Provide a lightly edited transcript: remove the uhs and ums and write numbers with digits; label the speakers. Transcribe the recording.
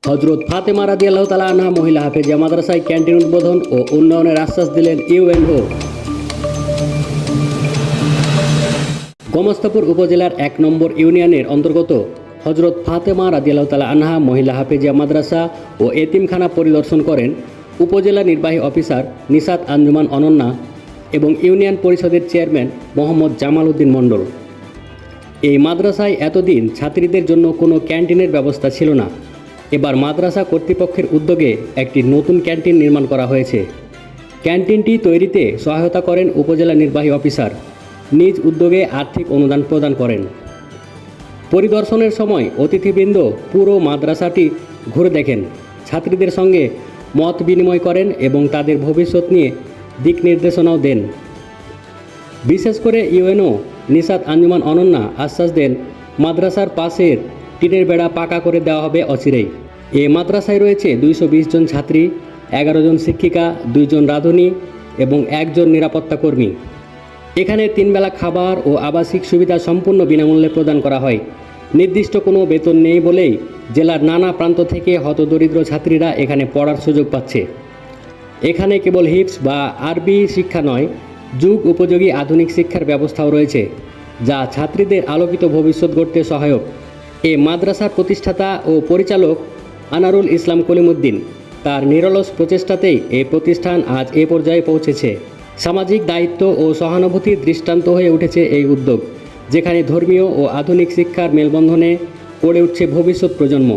Speaker 1: হযরত ফাতেমা রাদিয়াল্লাহু তাআলা আনহা মহিলা হাফেজিয়া মাদ্রাসায় ক্যান্টিন উদ্বোধন ও উন্নয়নের আশ্বাস দিলেন ইউএনও। গোমস্তাপুর উপজেলার ১ নম্বর ইউনিয়নের অন্তর্গত হযরত ফাতেমা রাদিয়াল্লাহু তাআলা আনহা মহিলা হাফেজিয়া মাদ্রাসা ও এতিমখানা পরিদর্শন করেন উপজেলা নির্বাহী অফিসার নিশাত আঞ্জুমান অনন্যা এবং ইউনিয়ন পরিষদের চেয়ারম্যান মোহাম্মদ জামাল উদ্দিন মণ্ডল। এই মাদ্রাসায় এতদিন ছাত্রীদের জন্য কোনো ক্যান্টিনের ব্যবস্থা ছিল না। এবার মাদ্রাসা কর্তৃপক্ষের উদ্যোগে একটি নতুন ক্যান্টিন নির্মাণ করা হয়েছে। ক্যান্টিনটি তৈরিতে সহায়তা করেন উপজেলা নির্বাহী অফিসার, নিজ উদ্যোগে আর্থিক অনুদান প্রদান করেন। পরিদর্শনের সময় অতিথিবৃন্দ পুরো মাদ্রাসাটি ঘুরে দেখেন, ছাত্রীদের সঙ্গে মত বিনিময় করেন এবং তাদের ভবিষ্যৎ নিয়ে দিক নির্দেশনাও দেন। বিশেষ করে ইউএনও নিশাত আঞ্জুমান অনন্যা আশ্বাস দেন, মাদ্রাসার পাশের টিনের বেড়া পাকা করে দেওয়া হবে অচিরেই। এ মাদ্রাসায় রয়েছে ২২০ জন ছাত্রী, ১১ জন শিক্ষিকা, ২ জন রাঁধুনি এবং ১ জন নিরাপত্তা কর্মী। এখানে ৩ বেলা খাবার ও আবাসিক সুবিধা সম্পূর্ণ বিনামূল্যে প্রদান করা হয়। নির্দিষ্ট কোনো বেতন নেই বলেই জেলার নানা প্রান্ত থেকে হতদরিদ্র ছাত্রীরা এখানে পড়ার সুযোগ পাচ্ছে। এখানে কেবল হিফজ বা আরবি শিক্ষা নয়, যুগ উপযোগী আধুনিক শিক্ষার ব্যবস্থাও রয়েছে, যা ছাত্রীদের আলোকিত ভবিষ্যৎ গড়তে সহায়ক। এ মাদ্রাসার প্রতিষ্ঠাতা ও পরিচালক আনারুল ইসলাম কলিমুদ্দিন, তার নিরলস প্রচেষ্টাতেই এই প্রতিষ্ঠান আজ এ পর্যায়ে পৌঁছেছে। সামাজিক দায়িত্ব ও সহানুভূতির দৃষ্টান্ত হয়ে উঠেছে এই উদ্যোগ, যেখানে ধর্মীয় ও আধুনিক শিক্ষার মেলবন্ধনে গড়ে উঠছে ভবিষ্যৎ প্রজন্ম।